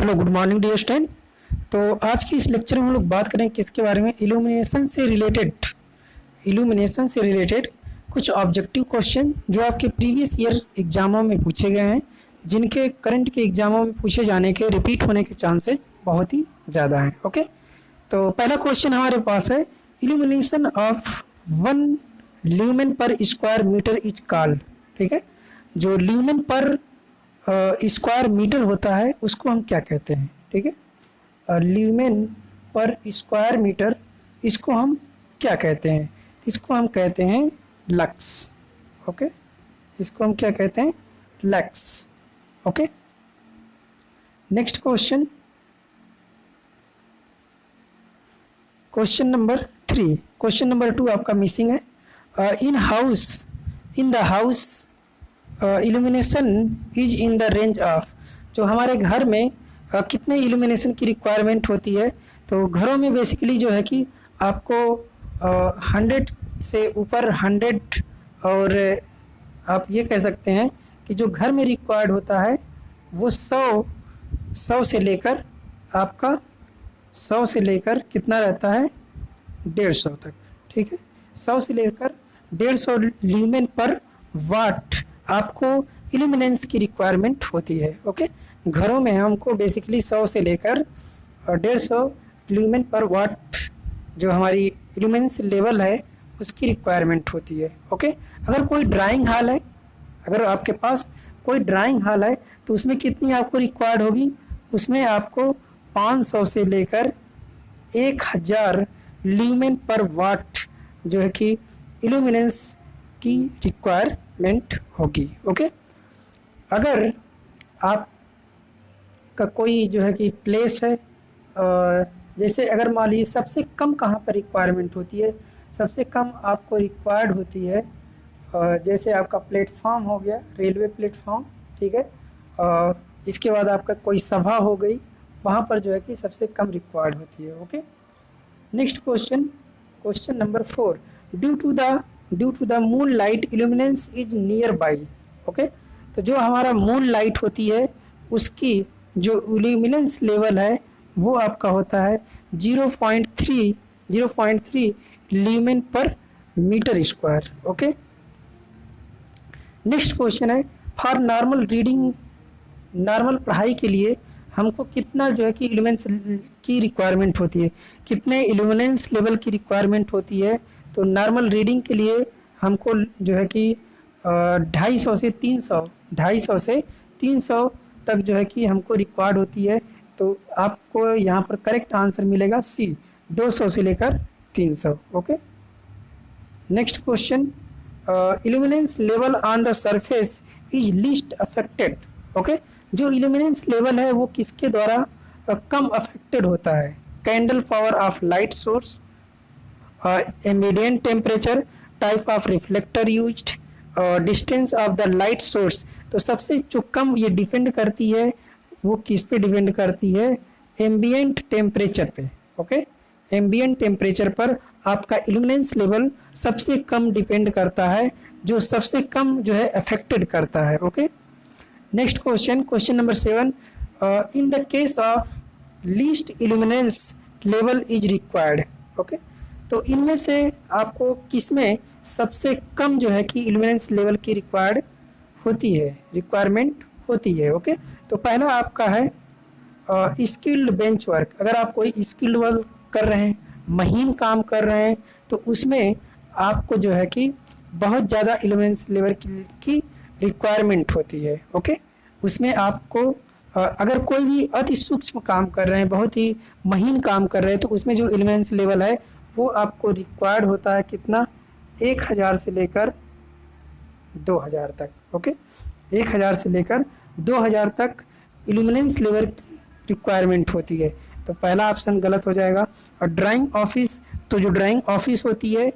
Hello, good morning dear student. तो आज की इस लेक्चर में हम लोग बात करें किसके बारे में, इल्यूमिनेशन से रिलेटेड कुछ ऑब्जेक्टिव क्वेश्चन जो आपके प्रीवियस ईयर एग्जामों में पूछे गए हैं, जिनके करंट के एग्जामों में पूछे जाने के रिपीट होने के चांसेस बहुत ही ज़्यादा हैं। ओके, तो पहला क्वेश्चन हमारे पास है, illumination of 1 lumen per square metre is called. ठीक है, जो ल्यूमेन पर स्क्वायर मीटर होता है उसको हम क्या कहते हैं। ठीक है, ल्यूमेन पर स्क्वायर मीटर, इसको हम क्या कहते हैं? इसको हम कहते हैं लक्स। ओके, इसको हम क्या कहते हैं? Lux. Okay, next question, question number 3। Question number 2 आपका मिसिंग है। In the house illumination is in the range of, जो हमारे घर में कितने इल्यूमिनेशन की रिक्वायरमेंट होती है। तो घरों में बेसिकली जो है कि आपको 100 से ऊपर 100, और आप ये कह सकते हैं कि जो घर में रिक्वायर्ड होता है वो 100 से लेकर आपका 100 से लेकर कितना रहता है, 150 तक। ठीक है, 100 से लेकर 150 ल्यूमेन पर वाट आपको इल्यूमिनेंस की रिक्वायरमेंट होती है। ओके, घरों में हमको बेसिकली 100 से लेकर 150 ल्यूमेन पर वाट जो हमारी इल्यूमिनेंस लेवल है उसकी रिक्वायरमेंट होती है। ओके, अगर कोई ड्राइंग हॉल है, अगर आपके पास कोई ड्राइंग हॉल है तो उसमें कितनी आपको रिक्वायर्ड होगी, उसमें आपको 500 से लेकर 1000 ल्यूमेन पर वाट जो है कि इल्यूमिनेंस की रिक्वायरमेंट होगी। ओके, अगर आप का कोई जो है कि प्लेस है, जैसे अगर मान लीजिए सबसे कम कहाँ पर रिक्वायरमेंट होती है, सबसे कम आपको रिक्वायर्ड होती है जैसे आपका प्लेटफॉर्म हो गया, रेलवे प्लेटफॉर्म। ठीक है, इसके बाद आपका कोई सभा हो गई, वहाँ पर जो है कि सबसे कम रिक्वायर्ड होती है। Okay, next question, question number 4। Due to the moonlight illuminance is nearby. Okay, तो जो हमारा मून लाइट होती है उसकी जो इल्यूमिनेंस लेवल है वो आपका होता है 0.3 ल्यूमेन पर metre square. Okay, next question है, फॉर नॉर्मल पढ़ाई के लिए हमको कितना जो है कि इल्यूमिनेंस की रिक्वायरमेंट होती है, कितने इल्यूमिनेंस लेवल की रिक्वायरमेंट होती है। तो नॉर्मल रीडिंग के लिए हमको जो है कि 250 से 300 तक जो है कि हमको रिक्वायर्ड होती है। तो आपको यहाँ पर करेक्ट आंसर मिलेगा सी, 200 से लेकर 300। Okay, next question, illuminance level on the surface is least affected. Okay, जो इल्यूमिनेंस लेवल है वो किसके द्वारा कम अफेक्टेड होता है? Candle power of light source, ambient temperature, type of reflector used, distance of the light source. तो सबसे जो कम ये डिपेंड करती है वो किस पे डिपेंड करती है? एम्बिएंट टेम्परेचर पे। ओके, एम्बिएंट टेम्परेचर पर आपका इल्यूमिनेंस लेवल सबसे कम डिपेंड करता है, जो सबसे कम जो है अफेक्टेड करता है। Okay, next question, question number 7। In the case of least illuminance level is required. Okay, तो इनमें से आपको किसमें सबसे कम जो है कि इल्यूमिनेंस लेवल की रिक्वायरमेंट होती है। ओके, तो पहला आपका है स्किल्ड बेंच वर्क। अगर आप कोई स्किल्ड वर्क कर रहे हैं, महीन काम कर रहे हैं, तो उसमें आपको जो है कि बहुत ज़्यादा इल्यूमिनेंस लेवल की रिक्वायरमेंट होती है। ओके, उसमें आपको अगर कोई भी अति सूक्ष्म काम कर रहे हैं, बहुत ही महीन काम कर रहे हैं, तो उसमें जो इल्यूमिनेंस लेवल है वो आपको रिक्वायर्ड होता है कितना? 1000 से लेकर 2000 तक। ओके, 1000 से लेकर 2000 तक इल्यूमिनेंस लेवल की रिक्वायरमेंट होती है। तो पहला ऑप्शन गलत हो जाएगा। और ड्राइंग ऑफिस, तो जो ड्राइंग ऑफिस होती है,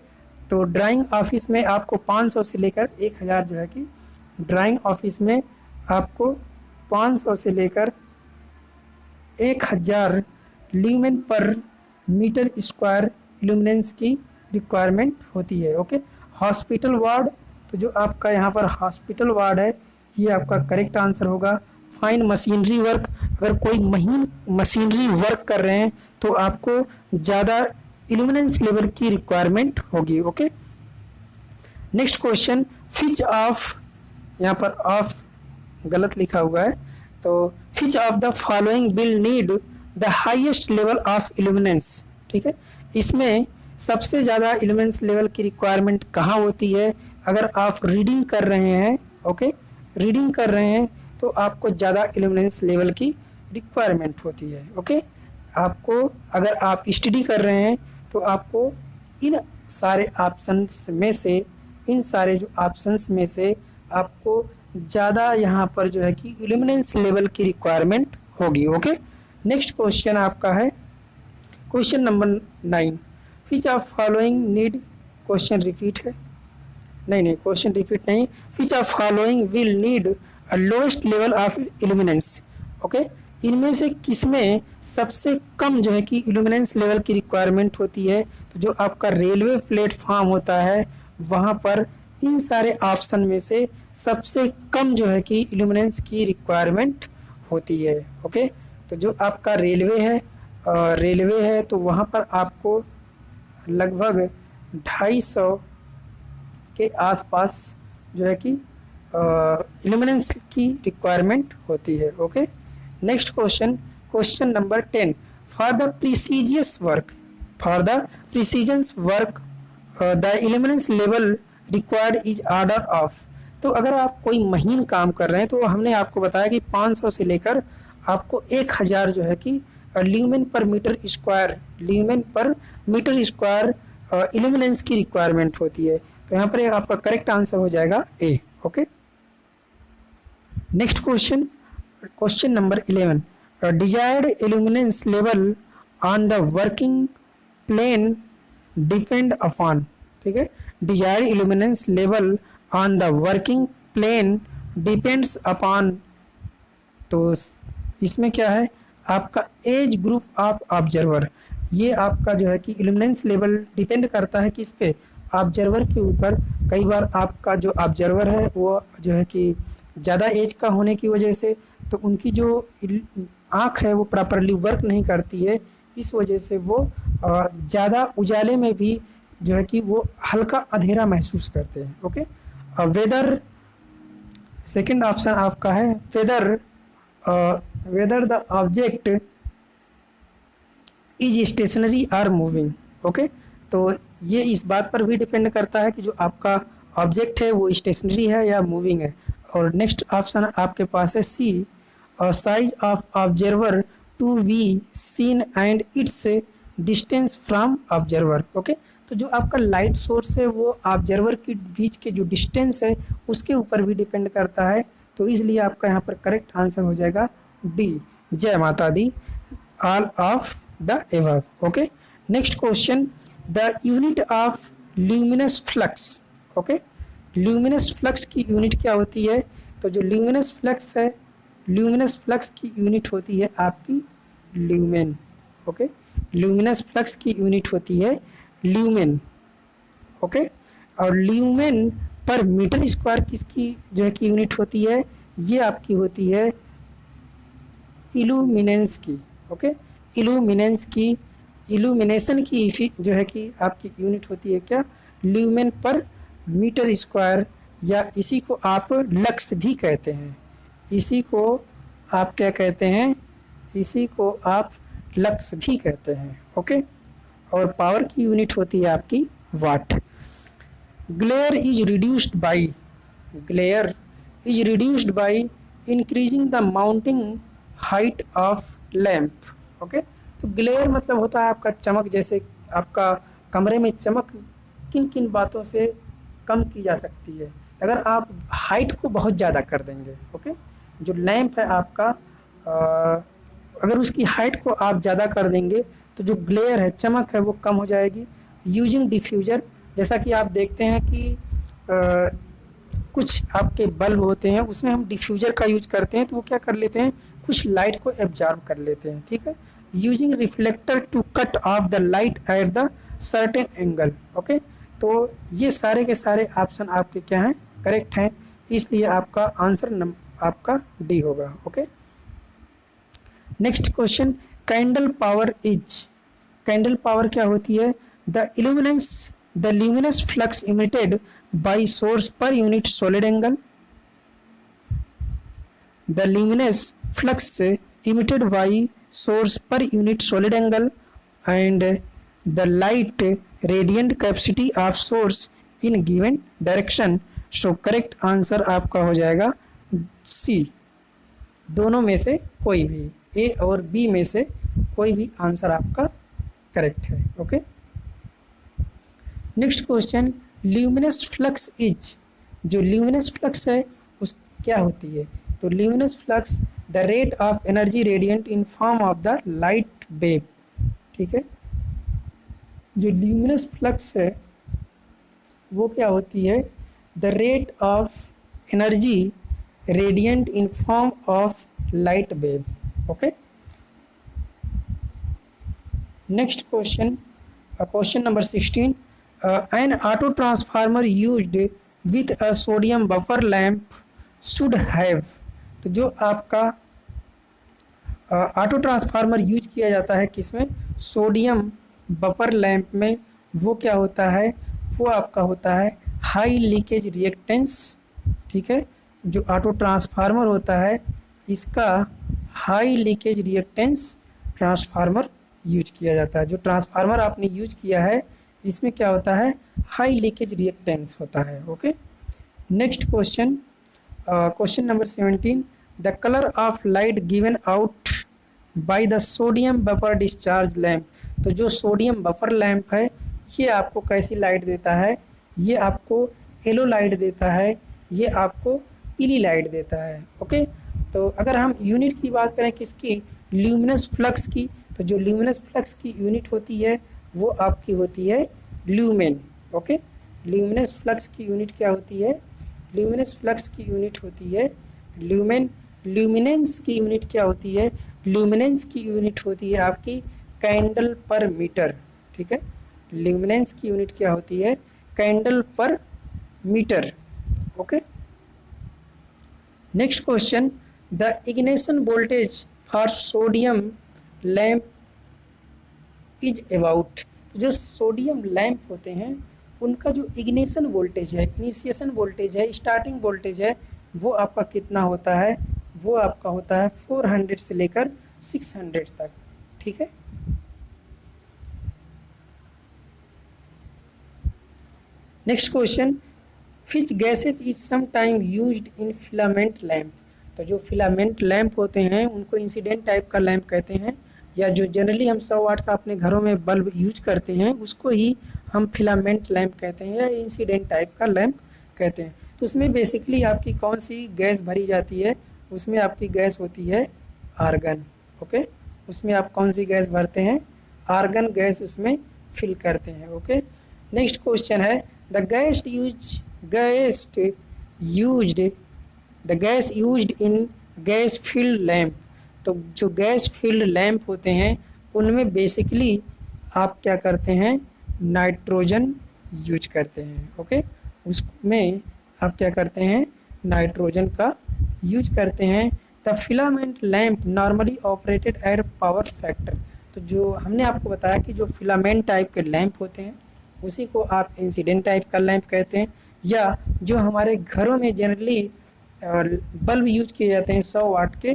तो ड्राइंग ऑफिस में आपको 500 से लेकर 1000 जो है कि ड्राइंग ऑफिस में आपको 500 से लेकर 1000 ल्यूमेन पर मीटर स्क्वायर इल्यूमिनेंस की रिक्वायरमेंट होती है। ओके, हॉस्पिटल वार्ड, तो जो आपका यहाँ पर हॉस्पिटल वार्ड है ये आपका करेक्ट आंसर होगा। फाइन मशीनरी वर्क, अगर कोई मशीनरी वर्क कर रहे हैं तो आपको ज़्यादा इल्यूमिनेंस लेवल की रिक्वायरमेंट होगी। Okay, next question, Fitch of, यहाँ पर ऑफ गलत लिखा हुआ है, तो Fitch of the following will need the highest level of illuminance. ठीक है, इसमें सबसे ज़्यादा इल्यूमिनेंस लेवल की रिक्वायरमेंट कहाँ होती है? अगर आप रीडिंग कर रहे हैं, ओके, रीडिंग कर रहे हैं तो आपको ज़्यादा इल्यूमिनेंस लेवल की रिक्वायरमेंट होती है। ओके, आपको अगर आप स्टडी कर रहे हैं तो आपको इन सारे ऑप्शंस में से, इन सारे जो ऑप्शंस में से आपको ज़्यादा यहाँ पर जो है कि इल्यूमिनेंस लेवल की रिक्वायरमेंट होगी। ओके, नेक्स्ट क्वेश्चन आपका है question number 9, which of following need, question repeat है, नहीं क्वेश्चन रिपीट नहीं, which of following will need a lowest level of illuminance. Okay, इनमें से किसमें सबसे कम जो है कि इल्यूमिनेंस लेवल की रिक्वायरमेंट होती है? तो जो आपका रेलवे प्लेटफॉर्म होता है वहाँ पर इन सारे ऑप्शन में से सबसे कम जो है कि इल्यूमिनेंस की रिक्वायरमेंट होती है। ओके, तो जो आपका रेलवे है तो वहाँ पर आपको लगभग 250 के आसपास जो है कि इल्यूमिनेंस की रिक्वायरमेंट होती है। Okay, next question, question number 10, for the precise work, the illuminance level required is order of. तो अगर आप कोई महीन काम कर रहे हैं तो हमने आपको बताया कि 500 से लेकर आपको 1000 जो है कि ल्यूमेन पर मीटर स्क्वायर इल्यूमिनेंस की रिक्वायरमेंट होती है। तो यहाँ पर आपका करेक्ट आंसर हो जाएगा a. Okay, next question, question number 11, desired illuminance level on the working plane depend upon. ठीक है, desired illuminance level on the working plane depends upon, तो इसमें क्या है आपका एज ग्रुप ऑफ ऑब्जर्वर। ये आपका जो है कि इल्यूमिनेंस लेवल डिपेंड करता है किस पे? ऑब्जर्वर के ऊपर। कई बार आपका जो ऑब्जर्वर है वो जो है कि ज़्यादा एज का होने की वजह से तो उनकी जो आँख है वो प्रॉपरली वर्क नहीं करती है, इस वजह से वो ज़्यादा उजाले में भी जो है कि वो हल्का अंधेरा महसूस करते हैं। ओके, वेदर, सेकंड ऑप्शन आपका है whether the object is stationary or moving. Okay, तो ये इस बात पर भी डिपेंड करता है कि जो आपका ऑब्जेक्ट है वो स्टेशनरी है या मूविंग है। और नेक्स्ट ऑप्शन आपके पास है c, size of observer to be seen and its distance from observer. Okay, तो जो आपका लाइट सोर्स है वो ऑब्जर्वर के बीच के जो डिस्टेंस है उसके ऊपर भी डिपेंड करता है। तो इसलिए आपका यहाँ पर करेक्ट आंसर हो जाएगा डी, जय माता दी, all of the above. Okay, next question, the unit of luminous flux. Okay, luminous flux की यूनिट क्या होती है? तो जो ल्यूमिनस फ्लक्स है, ल्यूमिनस फ्लक्स की यूनिट होती है आपकी ल्यूमेन। ओके, ल्यूमिनस फ्लक्स की यूनिट होती है ल्यूमेन। ओके, और ल्यूमेन पर मीटर स्क्वायर किसकी जो है कि यूनिट होती है? ये आपकी होती है इल्यूमिनेंस की। ओके, इल्यूमिनेशन की जो है कि आपकी यूनिट होती है क्या? ल्यूमेन पर मीटर स्क्वायर, या इसी को आप लक्स भी कहते हैं। इसी को आप क्या कहते हैं? इसी को आप लक्स भी कहते हैं। ओके, और पावर की यूनिट होती है आपकी watt. Glare is reduced by increasing the mounting height of lamp. Okay, तो ग्लेयर मतलब होता है आपका चमक। जैसे आपका कमरे में चमक किन किन बातों से कम की जा सकती है? अगर आप हाइट को बहुत ज़्यादा कर देंगे। ओके, जो लैंप है आपका अगर उसकी हाइट को आप ज़्यादा कर देंगे तो जो ग्लेयर है, चमक है, वो कम हो जाएगी। यूजिंग डिफ्यूज़र, जैसा कि आप देखते हैं कि कुछ आपके बल्ब होते हैं उसमें हम डिफ्यूज़र का यूज करते हैं तो वो क्या कर लेते हैं, कुछ लाइट को एब्जॉर्ब कर लेते हैं। ठीक है, using reflector to cut off the light at the certain angle. Okay, तो ये सारे के सारे ऑप्शन आपके क्या हैं? करेक्ट हैं। इसलिए आपका आंसर आपका डी होगा। Okay, next question, candle power is, candle power क्या होती है? The luminous flux emitted by source per unit solid angle, the luminous flux emitted by source per unit solid angle and the light radiant capacity of source in given direction। so correct answer आपका हो जाएगा सी, दोनों में से कोई भी, ए और B में से कोई भी आंसर आपका करेक्ट है। Okay, next question, luminous flux is, जो ल्यूमिनस फ्लक्स है उस क्या होती है? तो luminous flux the rate of energy radiant in form of the light wave. ठीक है, जो ल्यूमिनस फ्लक्स है वो क्या होती है? The rate of energy radiant in form of light wave. Okay, next question, question number 16, N auto transformer used with a sodium buffer lamp should have. तो जो आपका ऑटो ट्रांसफार्मर यूज किया जाता है किसमें? सोडियम बफर लैंप में, वो क्या होता है? वो आपका होता है हाई लीकेज रिएक्टेंस। ठीक है, जो ऑटो ट्रांसफार्मर होता है इसका high leakage reactance transformer use किया जाता है। जो ट्रांसफार्मर आपने यूज किया है इसमें क्या होता है? हाई लीकेज रिएक्टेंस होता है। Okay, next question, question number 17, the colour of light given out by the sodium buffer discharge lamp. तो जो सोडियम बफर लैम्प है ये आपको कैसी लाइट देता है? ये आपको येलो लाइट देता है, ये आपको पीली लाइट देता है। ओके, तो अगर हम यूनिट की बात करें किसकी? ल्यूमिनस फ्लक्स की, तो जो ल्यूमिनस फ्लक्स की यूनिट होती है वो आपकी होती है ल्यूमेन। ओके, ल्यूमिनस फ्लक्स की यूनिट क्या होती है? ल्यूमिनस फ्लक्स की यूनिट होती है ल्यूमेन। ल्यूमिनेंस की यूनिट क्या होती है? ल्यूमिनेंस की यूनिट होती है आपकी कैंडल पर मीटर। ठीक है, ल्यूमिनेंस की यूनिट क्या होती है? Candle per metre. Okay, next question, the ignition voltage for sodium lamp is about. जो सोडियम लैम्प होते हैं उनका जो इग्निशन वोल्टेज है, इनिशिएशन वोल्टेज है, स्टार्टिंग वोल्टेज है, वो आपका कितना होता है? वो आपका होता है 400 से लेकर 600 तक। ठीक है, next question, which gases is some time used in filament lamp. तो जो फिलामेंट लैम्प होते हैं उनको इंसिडेंट टाइप का लैम्प कहते हैं, या जो जनरली हम 100 वाट का अपने घरों में बल्ब यूज करते हैं उसको ही हम फिलामेंट लैम्प कहते हैं या इंसिडेंट टाइप का लैम्प कहते हैं। तो उसमें बेसिकली आपकी कौन सी गैस भरी जाती है? उसमें आपकी गैस होती है आर्गन। ओके, उसमें आप कौन सी गैस भरते हैं? आर्गन गैस उसमें फिल करते हैं। ओके, नेक्स्ट क्वेश्चन है, the gas used in gas field lamp. तो जो गैस फील्ड लैम्प होते हैं उनमें बेसिकली आप क्या करते हैं? नाइट्रोजन यूज करते हैं। ओके, उसमें आप क्या करते हैं? नाइट्रोजन का यूज करते हैं। The filament lamp normally operated at power factor. तो जो हमने आपको बताया कि जो फिलामेंट टाइप के लैम्प होते हैं उसी को आप इंसिडेंट टाइप का लैम्प कहते हैं, या जो हमारे घरों में जनरली बल्ब यूज किए जाते हैं 100 वाट के,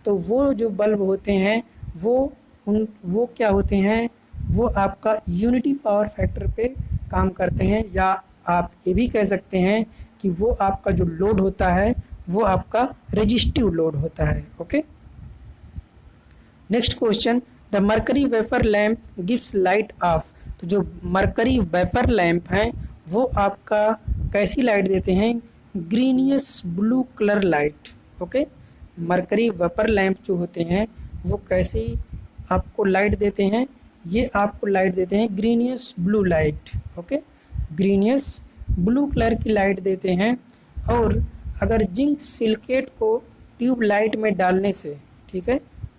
तो वो जो बल्ब होते हैं वो क्या होते हैं? वो आपका यूनिटी पावर फैक्टर पे काम करते हैं, या आप ये भी कह सकते हैं कि वो आपका जो लोड होता है वो आपका रेजिस्टिव लोड होता है। Okay, next question, the mercury vapour lamp gives light of. तो जो मरकरी वेपर लैम्प हैं वो आपका कैसी लाइट देते हैं? Greenish blue colour light. Okay, mercury vapour lamp जो होते हैं वो कैसी आपको लाइट देते हैं? ये आपको लाइट देते हैं greenish blue light. Okay, greenish blue colour की लाइट देते हैं। और अगर जिंक सिलिकेट को ट्यूब लाइट में डालने से, ठीक है,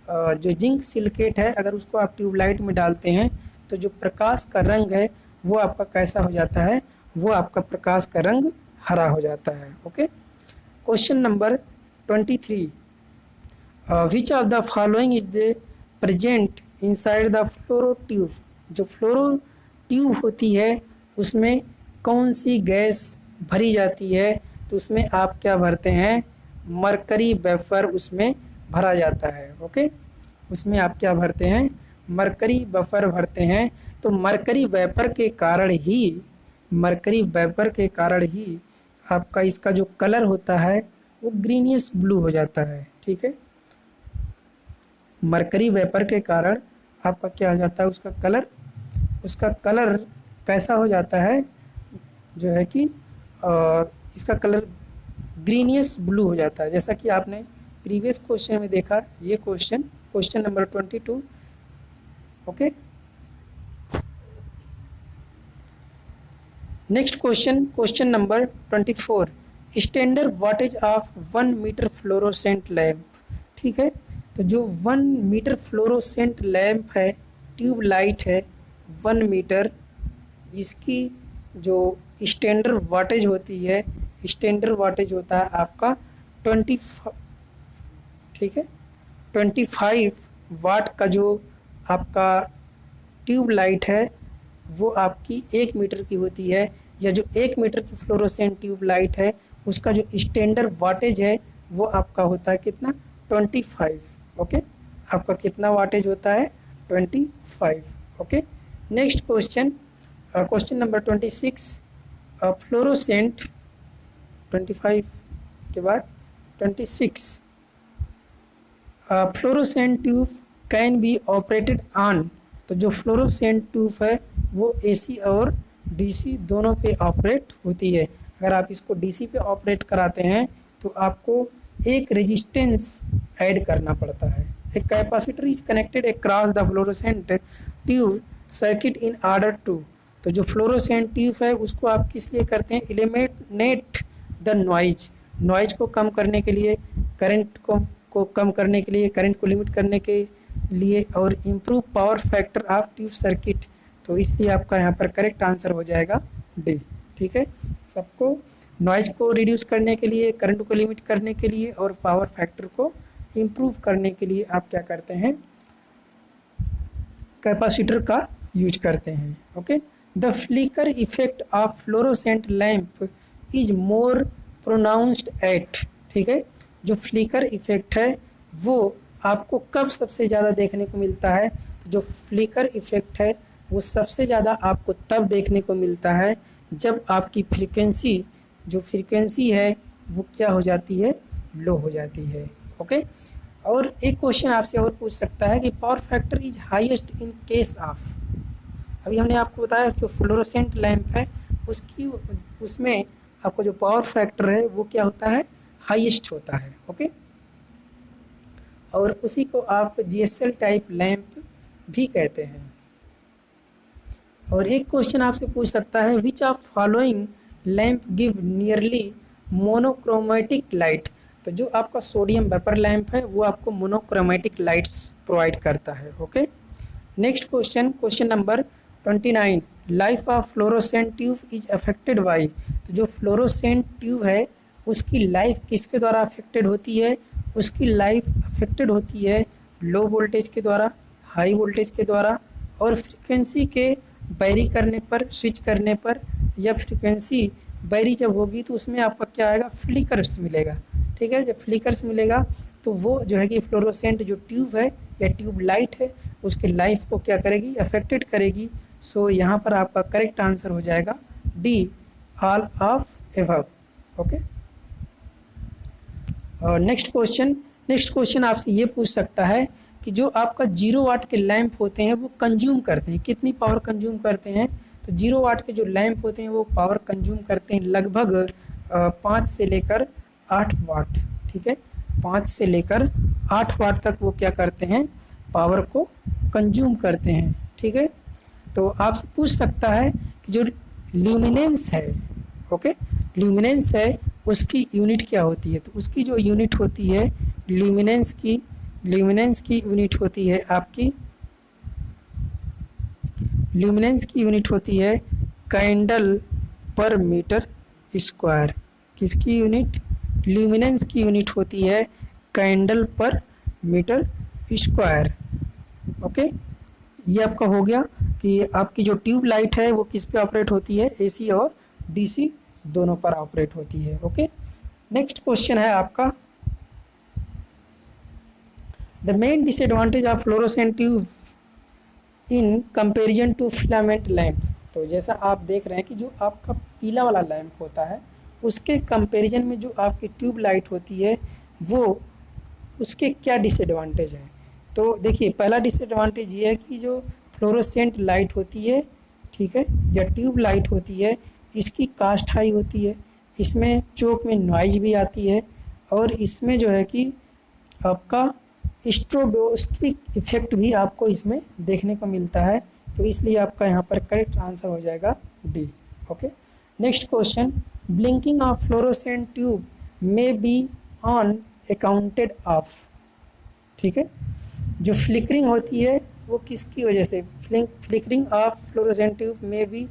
जो जिंक सिलिकेट है अगर उसको आप ट्यूब लाइट में डालते हैं तो जो प्रकाश का रंग है वो आपका कैसा हो जाता है? वो आपका प्रकाश का रंग हरा हो जाता है। Okay, question number 23 which of the following is the present inside the fluoro tube. जो फ्लोरो ट्यूब होती है उसमें कौन सी गैस भरी जाती है, तो उसमें आप क्या भरते हैं, मरकरी वेपर उसमें भरा जाता है। ओके, उसमें आप क्या भरते हैं, मरकरी वेपर भरते हैं। तो मरकरी वेपर के कारण ही आपका इसका जो कलर होता है वो ग्रीनिश ब्लू हो जाता है। ठीक है, मरकरी वेपर के कारण आपका क्या हो जाता है, उसका कलर कैसा हो जाता है, जो है कि इसका कलर ग्रीनिश ब्लू हो जाता है। जैसा कि आपने प्रीवियस क्वेश्चन में देखा, ये question number 22। Okay, next question number 24। Standard wattage of 1 metre fluorescent lamp. ठीक है, तो जो 1 मीटर फ्लोरोसेंट लैम्प है, ट्यूब लाइट है 1 मीटर, इसकी जो स्टैंडर्ड वाटेज होती है, स्टैंडर्ड वाटेज होता है आपका 25 वाट का जो आपका ट्यूब लाइट है वो आपकी 1 मीटर की होती है, या जो 1 मीटर की फ्लोरोसेंट ट्यूब लाइट है उसका जो स्टैंडर्ड वाटेज है वो आपका होता है कितना, 25। ओके, आपका कितना वाटेज होता है, 25। Okay, next question number 26। Fluorescent 25 के बाद 26 fluorescent tube can be operated on. तो जो फ्लोरोसेंट ट्यूब है वो एसी और डीसी दोनों पे ऑपरेट होती है। अगर आप इसको डीसी पे ऑपरेट कराते हैं तो आपको एक रेजिस्टेंस ऐड करना पड़ता है। एक capacitor is connected across the fluorescent tube circuit in order to. तो जो फ्लोरोसेंट ट्यूब है उसको आप किस लिए करते हैं, एलिमिनेट द नॉइज को कम करने के लिए, करंट को कम करने के लिए, करंट को लिमिट करने के लिए, और improve power factor of tube circuit. तो इसलिए आपका यहाँ पर करेक्ट आंसर हो जाएगा डी। ठीक है, सबको नॉइज को रिड्यूस करने के लिए, करंट को लिमिट करने के लिए और पावर फैक्टर को इम्प्रूव करने के लिए आप क्या करते हैं, कैपेसिटर का यूज करते हैं। Okay, the flicker effect of fluorescent lamp is more pronounced at. ठीक है, जो फ्लिकर इफेक्ट है वो आपको कब सबसे ज़्यादा देखने को मिलता है, तो जो फ्लिकर इफेक्ट है वो सबसे ज़्यादा आपको तब देखने को मिलता है जब आपकी फ्रीक्वेंसी है वो क्या हो जाती है, लो हो जाती है। ओके, और एक क्वेश्चन आपसे और पूछ सकता है कि power factor is highest in case of. अभी हमने आपको बताया जो फ्लोरोसेंट लैम्प है उसमें आपको जो पावर फैक्टर है वो क्या होता है, हाईएस्ट होता है। ओके, और उसी को आप जीएसएल टाइप लैम्प भी कहते हैं। और एक क्वेश्चन आपसे पूछ सकता है which of following lamp give nearly monochromatic light. तो जो आपका सोडियम वेपर लैम्प है वो आपको मोनोक्रोमेटिक लाइट्स प्रोवाइड करता है। Okay, next question number 29। Life of fluorescent tube is affected by. तो जो फ्लोरोसेंट ट्यूब है उसकी लाइफ किसके द्वारा अफेक्टेड होती है, उसकी लाइफ अफेक्टेड होती है लो वोल्टेज के द्वारा, हाई वोल्टेज के द्वारा, और फ्रीक्वेंसी के बैरी करने पर, स्विच करने पर, या फ्रीक्वेंसी बैरी जब होगी तो उसमें आपका क्या आएगा, फ्लिकर्स मिलेगा। ठीक है, जब फ्लिकर्स मिलेगा तो वो जो है कि फ्लोरोसेंट जो ट्यूब है या ट्यूब लाइट है उसके लाइफ को क्या करेगी, अफेक्टेड करेगी। सो यहाँ पर आपका करेक्ट आंसर हो जाएगा D, all of above. Okay, और नेक्स्ट क्वेश्चन आपसे ये पूछ सकता है कि जो आपका 0 वाट के लैंप होते हैं वो कंज्यूम करते हैं, कितनी पावर कंज्यूम करते हैं। तो 0 वाट के जो लैंप होते हैं वो पावर कंज्यूम करते हैं लगभग 5 से लेकर 8 वाट। ठीक है, 5 से लेकर 8 वाट तक वो क्या करते हैं, पावर को कंज्यूम करते हैं। ठीक है, तो आपसे पूछ सकता है कि जो ल्यूमिनेंस है, ओके, ल्यूमिनेंस है उसकी यूनिट क्या होती है। तो उसकी जो यूनिट होती है ल्यूमिनेंस की यूनिट होती है आपकी, ल्यूमिनेंस की यूनिट होती है कैंडल पर मीटर स्क्वायर। किसकी यूनिट, ल्यूमिनेंस की यूनिट होती है candle per metre square. Okay, ये आपका हो गया कि आपकी जो ट्यूब लाइट है वो किस पे ऑपरेट होती है, एसी और डीसी दोनों पर ऑपरेट होती है। ओके, नेक्स्ट क्वेश्चन है आपका, the main disadvantage of fluorescent tube in comparison to filament lamp. तो जैसा आप देख रहे हैं कि जो आपका पीला वाला लैंप होता है उसके कंपैरिजन में जो आपकी ट्यूब लाइट होती है वो उसके क्या डिसएडवांटेज हैं। तो देखिए, पहला डिसएडवांटेज ये है कि जो फ्लोरोसेंट लाइट होती है, ठीक है, या ट्यूब लाइट होती है, इसकी कास्ट हाई होती है, इसमें चोक में नॉइज भी आती है और इसमें जो है कि आपका स्ट्रोबोस्कोपिक इफेक्ट भी आपको इसमें देखने को मिलता है। तो इसलिए आपका यहाँ पर करेक्ट आंसर हो जाएगा D. Okay, next question, blinking of fluorescent tube may be on accounted of. ठीक है, जो फ्लिकरिंग होती है वो किसकी वजह से, flickering of fluorescent tube may be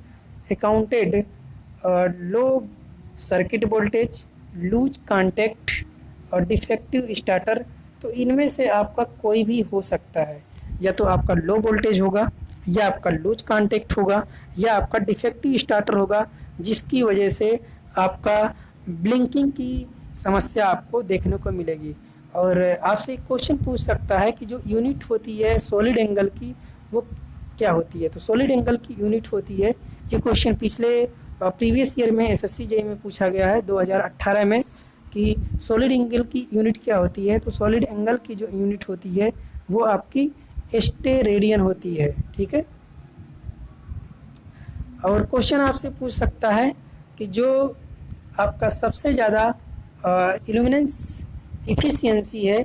accounted low circuit voltage, loose contact और डिफेक्टिव स्टार्टर। तो इनमें से आपका कोई भी हो सकता है, या तो आपका लो वोल्टेज होगा, या आपका लूज कॉन्टैक्ट होगा, या आपका डिफेक्टिव स्टार्टर होगा, जिसकी वजह से आपका ब्लिंकिंग की समस्या आपको देखने को मिलेगी। और आपसे एक क्वेश्चन पूछ सकता है कि जो यूनिट होती है सॉलिड एंगल की वो क्या होती है। तो सॉलिड एंगल की यूनिट होती है, ये क्वेश्चन पिछले प्रीवियस ईयर में एसएससी जेईई में पूछा गया है 2018 में कि सॉलिड एंगल की यूनिट क्या होती है। तो सॉलिड एंगल की जो यूनिट होती है वो आपकी स्टेरेडियन होती है। ठीक है, और क्वेश्चन आपसे पूछ सकता है कि जो आपका सबसे ज़्यादा इल्यूमिनेंस इफिशियंसी है,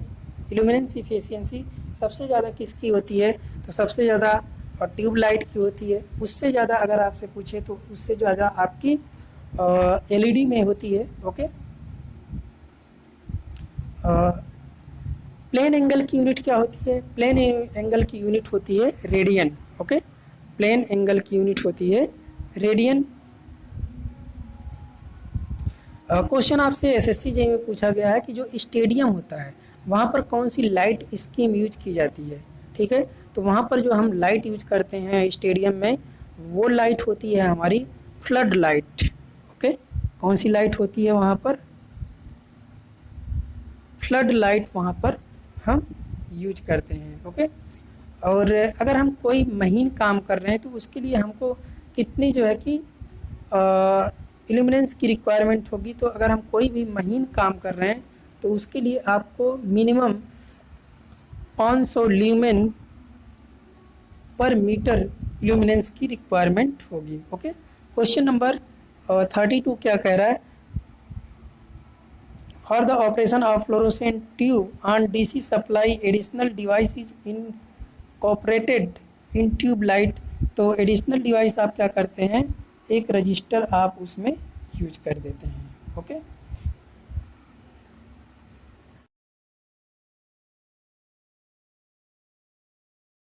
इल्यूमिनेंस इफिशियंसी सबसे ज़्यादा किसकी होती है। तो सबसे ज़्यादा ट्यूब लाइट की होती है। उससे ज़्यादा अगर आपसे पूछे तो उससे ज़्यादा आपकी एलईडी में होती है। ओके, प्लेन एंगल की यूनिट क्या होती है, प्लेन एंगल की यूनिट होती है रेडियन। ओके, प्लेन एंगल की यूनिट होती है रेडियन। क्वेश्चन आपसे एसएससी जेईई में पूछा गया है कि जो स्टेडियम होता है वहाँ पर कौन सी लाइट स्कीम यूज की जाती है। ठीक है, तो वहाँ पर जो हम लाइट यूज करते हैं स्टेडियम में वो लाइट होती है हमारी फ्लड लाइट। ओके, कौन सी लाइट होती है वहाँ पर, फ्लड लाइट वहाँ पर हम यूज करते हैं। ओके, और अगर हम कोई महीन काम कर रहे हैं तो उसके लिए हमको कितनी जो है कि इल्यूमिनेंस की रिक्वायरमेंट होगी। तो अगर हम कोई भी महीन काम कर रहे हैं तो उसके लिए आपको मिनिमम 500 ल्यूमेन पर मीटर इल्यूमिनेंस की रिक्वायरमेंट होगी। ओके, क्वेश्चन नंबर 32 क्या कह रहा है, for the operation of fluorescent tube on DC supply additional device is incorporated in tube light. तो एडिशनल डिवाइस आप क्या करते हैं, एक रजिस्टर आप उसमें यूज कर देते हैं। ओके,